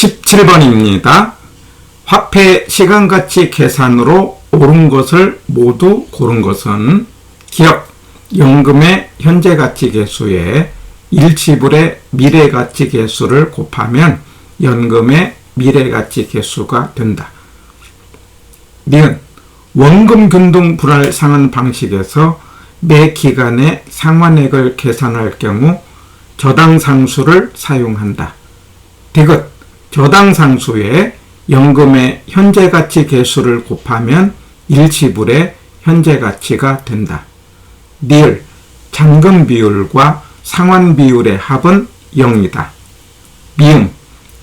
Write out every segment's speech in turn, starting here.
17번입니다. 화폐 시간가치 계산으로 옳은 것을 모두 고른 것은 기업, 연금의 현재가치 계수에 일지불의 미래가치 계수를 곱하면 연금의 미래가치 계수가 된다. 니은 원금 균등 분할 상환 방식에서 매 기간에 상환액을 계산할 경우 저당 상수를 사용한다. 디귿 저당 상수에 연금의 현재가치 계수를 곱하면 일지불의 현재가치가 된다. 니을 잔금 비율과 상환 비율의 합은 0이다. 미음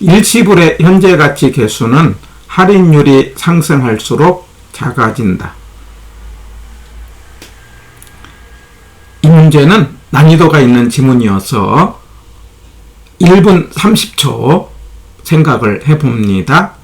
일지불의 현재가치 계수는 할인율이 상승할수록 작아진다. 이 문제는 난이도가 있는 지문이어서 1분 30초 생각을 해봅니다.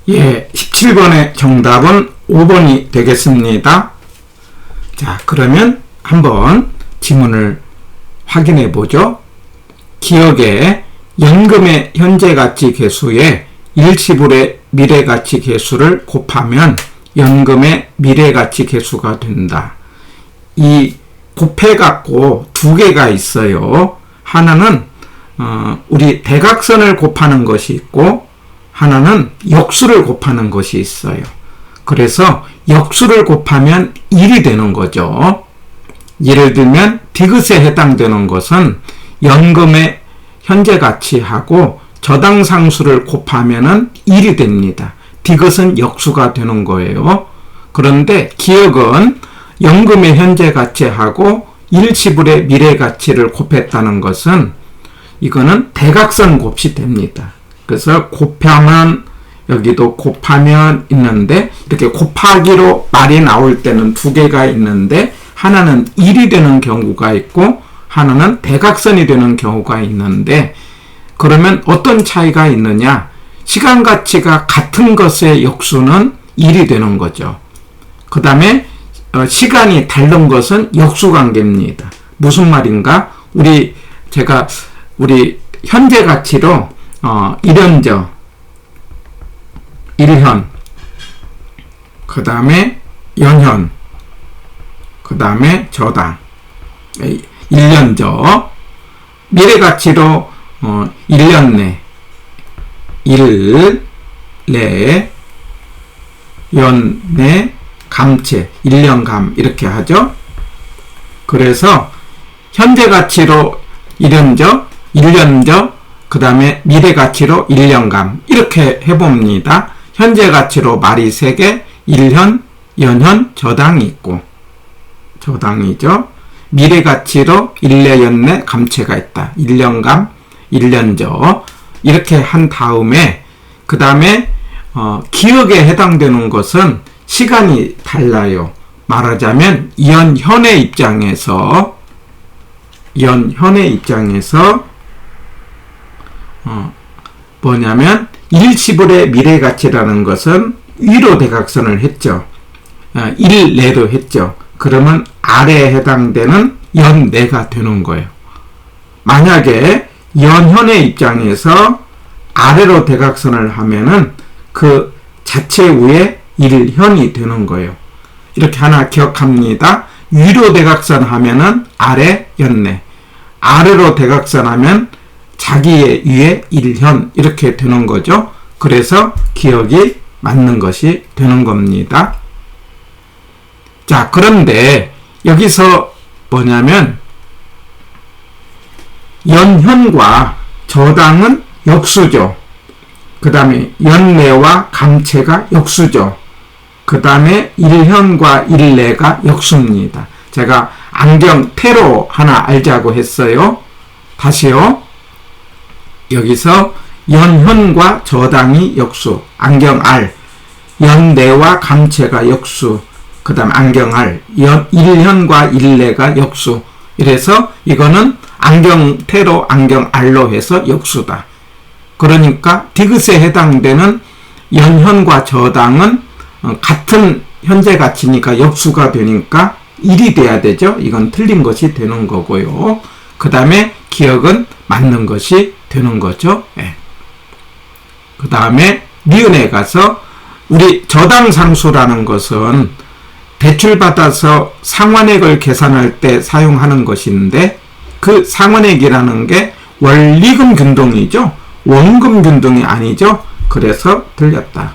예, 17번의 정답은 5번이 되겠습니다. 자, 그러면 한번 지문을 확인해 보죠. 기억의 연금의 현재가치 계수에 일지불의 미래가치 계수를 곱하면 연금의 미래가치 계수가 된다. 이 곱해갖고 두 개가 있어요. 하나는 우리 대각선을 곱하는 것이 있고 하나는 역수를 곱하는 것이 있어요. 그래서 역수를 곱하면 1이 되는 거죠. 예를 들면 디귿에 해당되는 것은 연금의 현재가치하고 저당상수를 곱하면 1이 됩니다. 디귿은 역수가 되는 거예요. 그런데 기억은 연금의 현재가치하고 일지불의 미래가치를 곱했다는 것은 이거는 대각선 곱이 됩니다. 그래서 곱하면 여기도 곱하면 있는데 이렇게 곱하기로 말이 나올 때는 두 개가 있는데 하나는 1이 되는 경우가 있고 하나는 대각선이 되는 경우가 있는데 그러면 어떤 차이가 있느냐? 시간 가치가 같은 것의 역수는 1이 되는 거죠. 그 다음에 시간이 다른 것은 역수관계입니다. 무슨 말인가? 제가 현재 가치로 1현저, 1현, 그 다음에 연현, 그 다음에 저당, 1년저, 미래가치로 1년 내, 1, 내, 연, 내, 감체, 1년감 이렇게 하죠. 그래서 현재가치로 1현저, 1년저, 그 다음에 미래가치로 1년감 이렇게 해봅니다. 현재가치로 말이 3개, 1현, 연현, 저당이 있고 저당이죠. 미래가치로 1내, 연내, 감체가 있다. 1년감, 1년저 이렇게 한 다음에 그 다음에 기억에 해당되는 것은 시간이 달라요. 말하자면 연현의 입장에서 뭐냐면 일시불의 미래가치라는 것은 위로 대각선을 했죠. 1내로 했죠. 그러면 아래에 해당되는 연내가 되는 거예요. 만약에 연현의 입장에서 아래로 대각선을 하면은 그 자체 위에 1현이 되는 거예요. 이렇게 하나 기억합니다. 위로 대각선 하면은 아래 연내, 아래로 대각선 하면 자기의 위에 1현 이렇게 되는 거죠. 그래서 기억이 맞는 것이 되는 겁니다. 자, 그런데 여기서 뭐냐면 연현과 저당은 역수죠. 그 다음에 연내와 감체가 역수죠. 그 다음에 1현과 1내가 역수입니다. 제가 안경 태로 하나 알자고 했어요. 다시요. 여기서 연현과 저당이 역수, 안경 R, 연내와 감체가 역수, 그 다음 안경 R, 1현과 1내가 역수. 이래서 이거는 안경 태로 안경 R로 해서 역수다. 그러니까 디귿에 해당되는 연현과 저당은 같은 현재 가치니까 역수가 되니까 1이 돼야 되죠. 이건 틀린 것이 되는 거고요. 그 다음에 기억은 맞는 것이 되는 거죠. 예. 그 다음에 니은에 가서 우리 저당상수라는 것은 대출받아서 상환액을 계산할 때 사용하는 것인데 그 상환액이라는 게 원리금 균등이죠. 원금 균등이 아니죠. 그래서 틀렸다.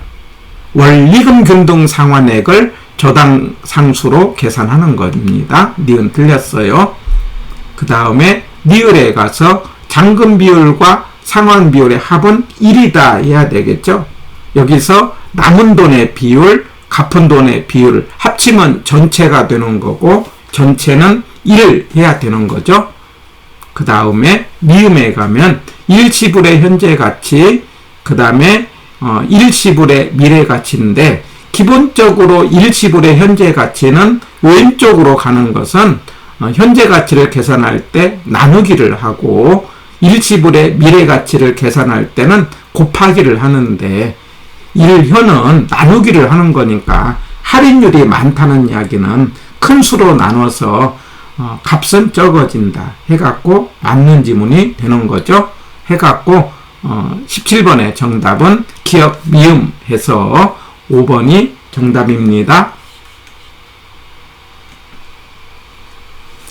원리금 균등 상환액을 저당상수로 계산하는 겁니다. 니은 틀렸어요. 그 다음에 니을에 가서 잔금 비율과 상환 비율의 합은 1이다 해야 되겠죠. 여기서 남은 돈의 비율, 갚은 돈의 비율을 합치면 전체가 되는 거고 전체는 1을 해야 되는 거죠. 그 다음에 미음에 가면 일시불의 현재 가치, 그 다음에 일시불의 미래 가치인데 기본적으로 일시불의 현재 가치는 왼쪽으로 가는 것은 현재 가치를 계산할 때 나누기를 하고 일시불의 미래 가치를 계산할 때는 곱하기를 하는데 1현은 나누기를 하는 거니까 할인율이 많다는 이야기는 큰 수로 나눠서 값은 적어진다 해갖고 맞는 지문이 되는 거죠. 해갖고 17번의 정답은 기억 미음 해서 5번이 정답입니다.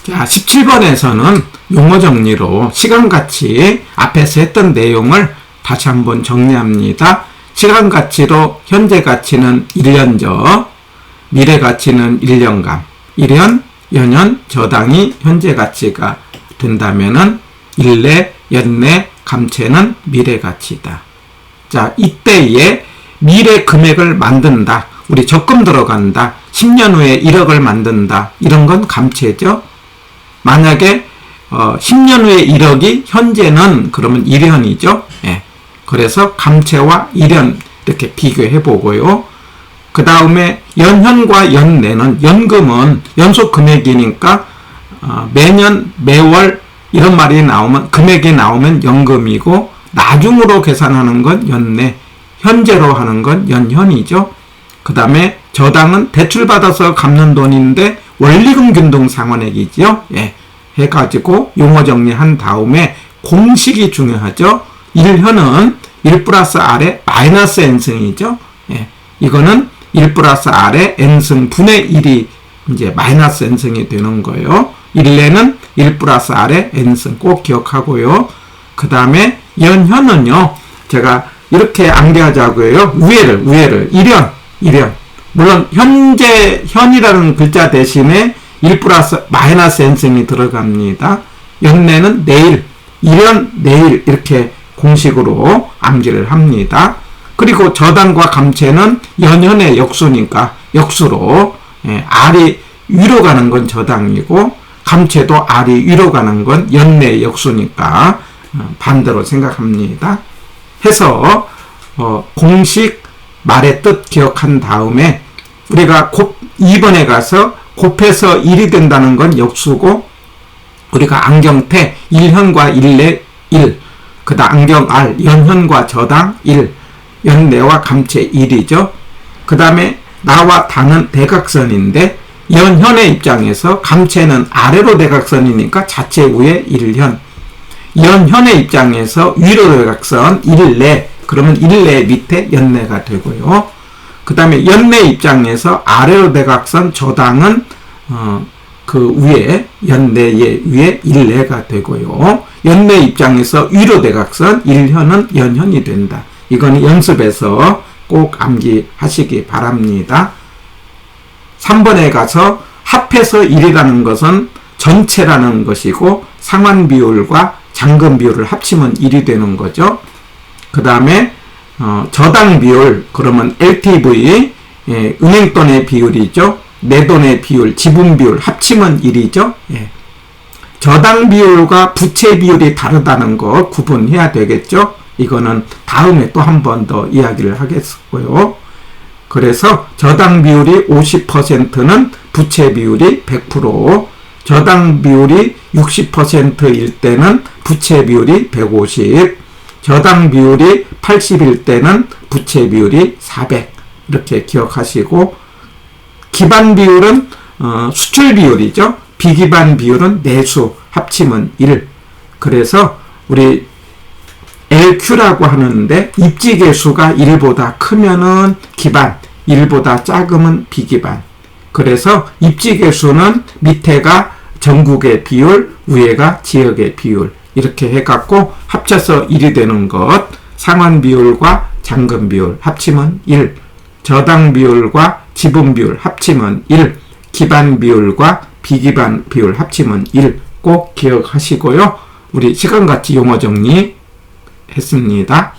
자, 17번에서는 용어 정리로 시간가치 앞에서 했던 내용을 다시 한번 정리합니다. 시간가치로 현재가치는 1년저, 미래가치는 1년간, 1년, 연년, 저당이 현재가치가 된다면은 일내, 연내, 감체는 미래가치다. 자, 이때에 미래 금액을 만든다. 우리 적금 들어간다. 10년 후에 1억을 만든다. 이런 건 감체죠. 만약에 10년 후에 1억이 현재는 그러면 1년이죠. 예. 그래서 감체와 1년 이렇게 비교해 보고요. 그 다음에 연현과 연내는 연금은 연속 금액이니까 매년 매월 이런 말이 나오면 금액이 나오면 연금이고 나중으로 계산하는 건 연내, 현재로 하는 건 연현이죠. 그 다음에 저당은 대출받아서 갚는 돈인데 원리금 균등 상환액이죠. 예. 해가지고 용어 정리한 다음에 공식이 중요하죠. 1현은 1 플러스 R의 마이너스 N승이죠. 예. 이거는 1 플러스 R의 N승 분의 1이 이제 마이너스 N승이 되는 거예요. 1내는 1 플러스 R의 N승 꼭 기억하고요. 그 다음에 연현은요. 제가 이렇게 암기하자고 해요. 위에를 1년. 물론 현이라는 글자 대신에 1 플러스 마이너스 N승이 들어갑니다. 연내는 내일, 1년, 내일 이렇게 공식으로 암기를 합니다. 그리고 저당과 감체는 연현의 역수니까 역수로 R이 위로 가는 건 저당이고 감체도 R이 위로 가는 건 연내의 역수니까 반대로 생각합니다. 해서 공식 말의 뜻 기억한 다음에 우리가 2번에 가서 곱해서 1이 된다는 건 역수고 우리가 안경태 1현과 1내 1, 그 다음 안경 R 연현과 저당 1, 연내와 감체 1이죠. 그 다음에 나와 다는 대각선인데 연현의 입장에서 감체는 아래로 대각선이니까 자체 위에 1현, 연현의 입장에서 위로 대각선 1내, 그러면 1내 밑에 연내가 되고요. 그 다음에 연내 입장에서 아래로 대각선 저당은 그 위에 연내의 위에 1내가 되고요. 연내 입장에서 위로 대각선 1현은 연현이 된다. 이건 연습에서 꼭 암기하시기 바랍니다. 3번에 가서 합해서 1이라는 것은 전체라는 것이고 상환 비율과 잔금 비율을 합치면 1이 되는 거죠. 그 다음에 저당 비율, 그러면 LTV, 은행돈의 비율이죠. 내돈의 비율, 지분 비율 합치면 1이죠. 예. 저당 비율과 부채 비율이 다르다는 거 구분해야 되겠죠. 이거는 다음에 또 한 번 더 이야기를 하겠고요. 그래서 저당 비율이 50%는 부채 비율이 100%, 저당 비율이 60%일 때는 부채 비율이 150, 저당 비율이 80일 때는 부채 비율이 400, 이렇게 기억하시고, 기반 비율은 수출 비율이죠. 비기반 비율은 내수 합치면 1. 그래서 우리 LQ라고 하는데 입지계수가 1보다 크면은 기반, 1보다 작으면 비기반. 그래서 입지계수는 밑에가 전국의 비율, 위에가 지역의 비율, 이렇게 해갖고 합쳐서 1이 되는 것, 상환 비율과 잔금 비율 합치면 1, 저당 비율과 지분 비율 합치면 1, 기반 비율과 비기반 비율 합치면 1, 꼭 기억하시고요. 우리 시간같이 용어 정리 했습니다.